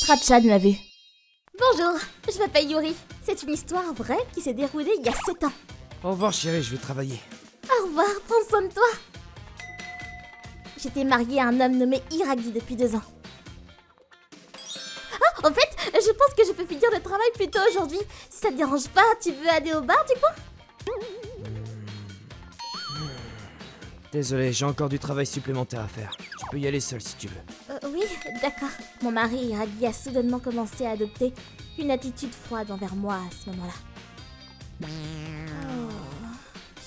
Stracha l'a vu. Bonjour, je m'appelle Yuri. C'est une histoire vraie qui s'est déroulée il y a 7 ans. Au revoir chérie, je vais travailler. Au revoir, prends soin de toi. J'étais mariée à un homme nommé Hiragi depuis 2 ans. Ah, en fait, je pense que je peux finir le travail plus tôt aujourd'hui. Si ça te dérange pas, tu veux aller au bar du coup? Désolé, j'ai encore du travail supplémentaire à faire. Tu peux y aller seul si tu veux. Oui, d'accord. Mon mari Hiragi a soudainement commencé à adopter une attitude froide envers moi à ce moment-là. Oh,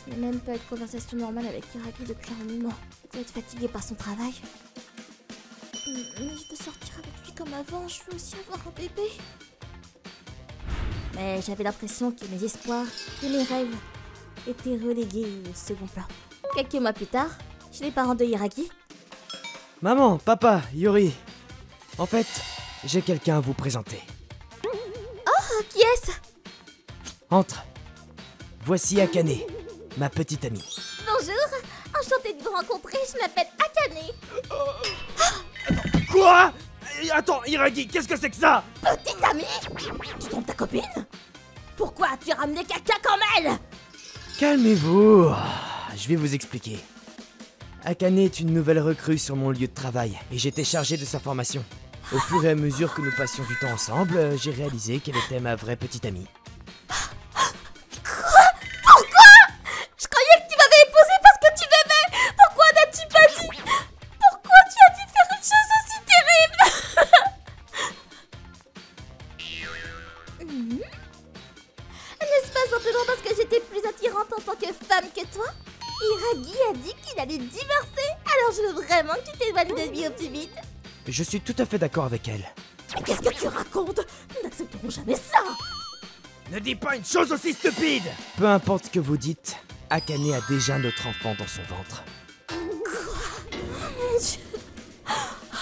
je n'ai même pas eu de conversation normale avec Hiragi depuis un moment. Il doit être fatigué par son travail. Mais je veux sortir avec lui comme avant, je veux aussi avoir un bébé. Mais j'avais l'impression que mes espoirs et mes rêves étaient relégués au second plan. Quelques mois plus tard, chez les parents de Hiragi. Maman, papa, Yuri. En fait, j'ai quelqu'un à vous présenter. Oh, qui est-ce? Entre. Voici Akane, ma petite amie. Bonjour, enchantée de vous rencontrer, je m'appelle Akane. Quoi? Attends, Hiragi, qu'est-ce que c'est que ça? Petite amie? Tu trompes ta copine? Pourquoi as-tu ramené quelqu'un comme elle? Calmez-vous. Je vais vous expliquer. Akane est une nouvelle recrue sur mon lieu de travail et j'étais chargé de sa formation. Au fur et à mesure que nous passions du temps ensemble, j'ai réalisé qu'elle était ma vraie petite amie. Quoi? Pourquoi? Je croyais que tu m'avais épousé parce que tu m'aimais. Pourquoi n'as-tu pas dit? Pourquoi tu as dû faire une chose aussi terrible? N'est-ce pas simplement parce que j'étais plus attirante en tant que femme que toi? Hiragi a dit qu'il allait divorcer, alors je veux vraiment que tu t'éloignes de lui au plus vite. Je suis tout à fait d'accord avec elle. Mais qu'est-ce que tu racontes? Nous n'accepterons jamais ça. Ne dis pas une chose aussi stupide! Peu importe ce que vous dites, Akane a déjà notre enfant dans son ventre. Mon Dieu.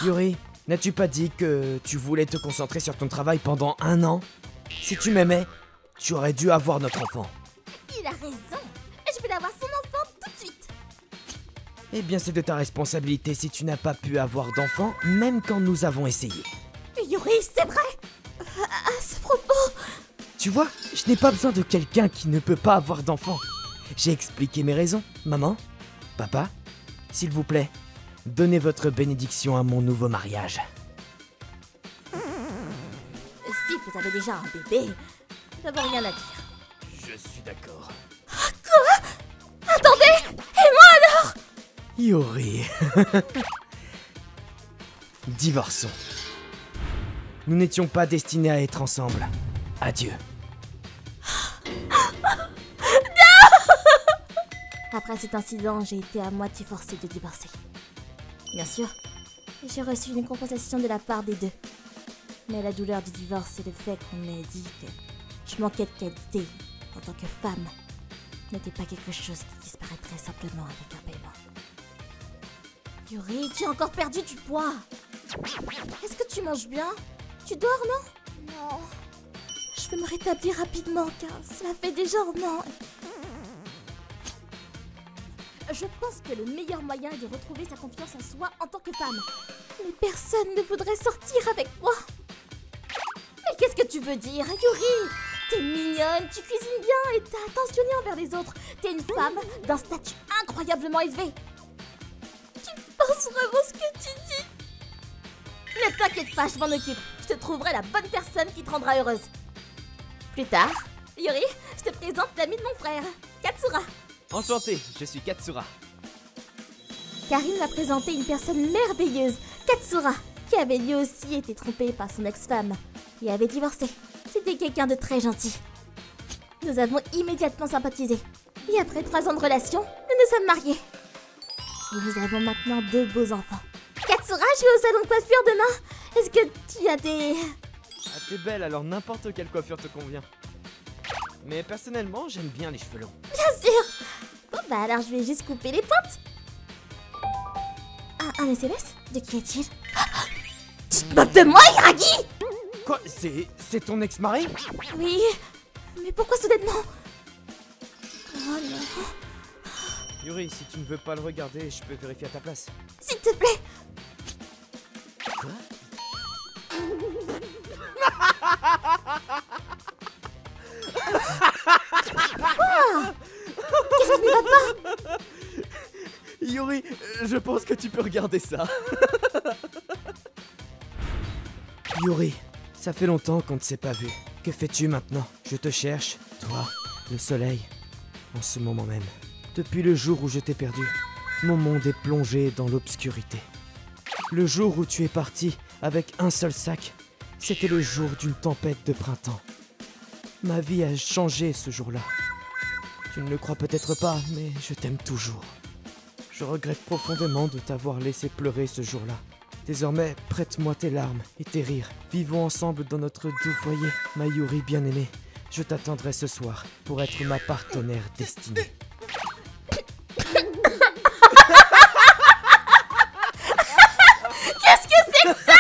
Yuri, n'as-tu pas dit que tu voulais te concentrer sur ton travail pendant 1 an? Si tu m'aimais, tu aurais dû avoir notre enfant. Il a raison. Je vais avoir son enfant tout de suite. Eh bien, c'est de ta responsabilité si tu n'as pas pu avoir d'enfant, même quand nous avons essayé. Yuri, c'est vrai. À ce propos... Tu vois, je n'ai pas besoin de quelqu'un qui ne peut pas avoir d'enfant. J'ai expliqué mes raisons. Maman, papa, s'il vous plaît, donnez votre bénédiction à mon nouveau mariage. Si vous avez déjà un bébé, nous n'avons rien à dire. Je suis d'accord. Quoi? Attendez! Et moi alors? Yuri. Divorçons. Nous n'étions pas destinés à être ensemble. Adieu. Après cet incident, j'ai été à moitié forcée de divorcer. Bien sûr, j'ai reçu une compensation de la part des deux. Mais la douleur du divorce et le fait qu'on m'ait dit que je manquais de qualité en tant que femme n'était pas quelque chose qui disparaîtrait simplement avec un paiement. Yuri, tu as encore perdu du poids. Est-ce que tu manges bien? Tu dors, non? Non. Je veux me rétablir rapidement car cela fait des jours, non. Je pense que le meilleur moyen est de retrouver sa confiance en soi en tant que femme. Mais personne ne voudrait sortir avec moi. Mais qu'est-ce que tu veux dire, Yuri? T'es mignonne, tu cuisines bien et t'es attentionnée envers les autres. T'es une femme d'un statut incroyablement élevé. Tu penses vraiment ce que tu dis? Ne t'inquiète pas, je m'en occupe. Je te trouverai la bonne personne qui te rendra heureuse. Plus tard, Yuri, je te présente l'ami de mon frère, Katsura. Enchanté, je suis Katsura. Karim m'a présenté une personne merveilleuse, Katsura, qui avait lui aussi été trompé par son ex-femme et avait divorcé. C'était quelqu'un de très gentil. Nous avons immédiatement sympathisé. Et après 3 ans de relation, nous nous sommes mariés. Et nous avons maintenant 2 beaux enfants. Katsura, je vais au salon de coiffure demain. Est-ce que tu as des... Ah, t'es belle, alors n'importe quelle coiffure te convient. Mais personnellement, j'aime bien les cheveux longs. Bien sûr. Bon bah alors je vais juste couper les pointes. Un SMS? De qui est-il? Tu te moques de moi, Hiragi? Quoi? C'est ton ex-mari? Oui, mais pourquoi soudainement? Oh non. Yuri, si tu ne veux pas le regarder, je peux vérifier à ta place. S'il te plaît. Quoi? Qu'est-ce qui ne va pas? Yuri, je pense que tu peux regarder ça. Yuri, ça fait longtemps qu'on ne s'est pas vu. Que fais-tu maintenant? Je te cherche, toi, le soleil, en ce moment même. Depuis le jour où je t'ai perdu, mon monde est plongé dans l'obscurité. Le jour où tu es parti avec un seul sac, c'était le jour d'une tempête de printemps. Ma vie a changé ce jour-là. Tu ne le crois peut-être pas, mais je t'aime toujours. Je regrette profondément de t'avoir laissé pleurer ce jour-là. Désormais, prête-moi tes larmes et tes rires. Vivons ensemble dans notre doux foyer, ma Yuri bien-aimée. Je t'attendrai ce soir pour être ma partenaire destinée. Qu'est-ce que c'est que ça?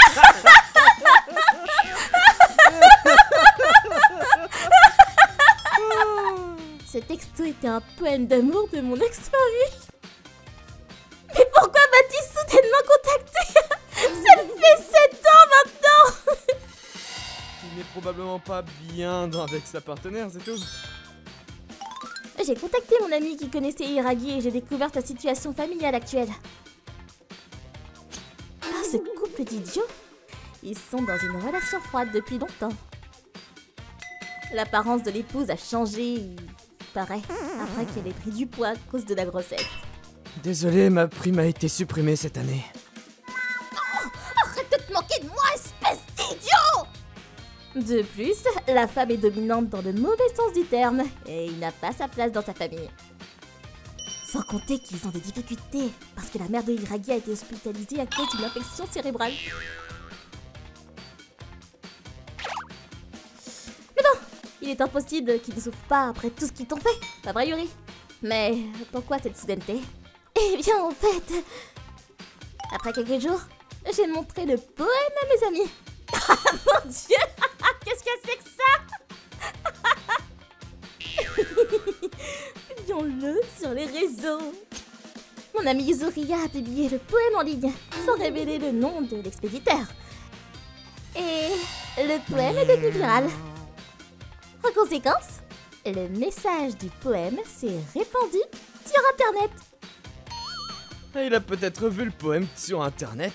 Ce texto était un poème d'amour de mon ex-mari. Mais pourquoi m'a-t-il soudainement contacté? Ça fait 7 ans maintenant. Il n'est probablement pas bien avec sa partenaire, c'est tout. J'ai contacté mon ami qui connaissait Hiragi et j'ai découvert sa situation familiale actuelle. Ah, ce couple d'idiots! Ils sont dans une relation froide depuis longtemps. L'apparence de l'épouse a changé, il paraît, après qu'elle ait pris du poids à cause de la grossesse. Désolé, ma prime a été supprimée cette année. Arrête de te moquer de moi, espèce d'idiot! De plus, la femme est dominante dans le mauvais sens du terme, et il n'a pas sa place dans sa famille. Sans compter qu'ils ont des difficultés, parce que la mère de Hiragi a été hospitalisée à cause d'une infection cérébrale. Mais bon, il est impossible qu'ils ne souffrent pas après tout ce qu'ils t'ont fait, pas vrai Yuri? Mais pourquoi cette soudaineté? Eh bien en fait, après quelques jours, j'ai montré le poème à mes amis. Ah mon dieu! Qu'est-ce que c'est que ça? Publions-le sur les réseaux. Mon ami Yuzuriya a publié le poème en ligne, sans révéler le nom de l'expéditeur. Et le poème est devenu viral. En conséquence, le message du poème s'est répandu sur Internet. Il a peut-être vu le poème sur Internet.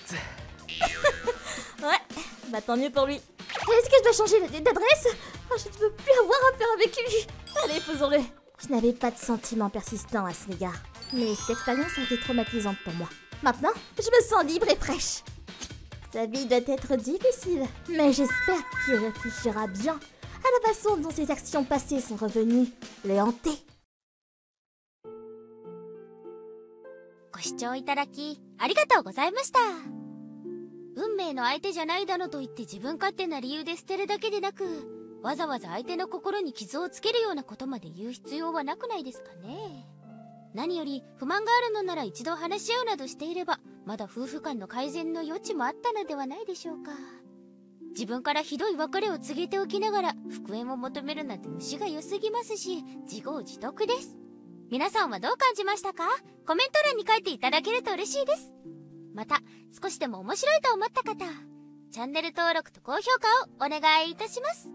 Ouais, bah tant mieux pour lui. Est-ce que je dois changer d'adresse? Oh, je ne veux plus avoir affaire avec lui. Allez, faisons-le. Je n'avais pas de sentiments persistants à son égard. Mais cette expérience a été traumatisante pour moi. Maintenant, je me sens libre et fraîche. Sa vie doit être difficile, mais j'espère qu'il réfléchira bien à la façon dont ses actions passées sont revenues le hanter. ご視聴いただきありがとうございました。運命の相手じゃないだのと言って自分勝手な理由で捨てるだけでなく、わざわざ相手の心に傷をつけるようなことまで言う必要はなくないですかね。何より不満があるのなら一度話し合うなどしていれば、まだ夫婦間の改善の余地もあったのではないでしょうか。自分からひどい別れを告げておきながら復縁を求めるなんて虫が良すぎますし、自業自得です。皆さんはどう感じましたか？コメント欄に書いていただけると嬉しいです。また、少しでも面白いと思った方、チャンネル登録と高評価をお願いいたします。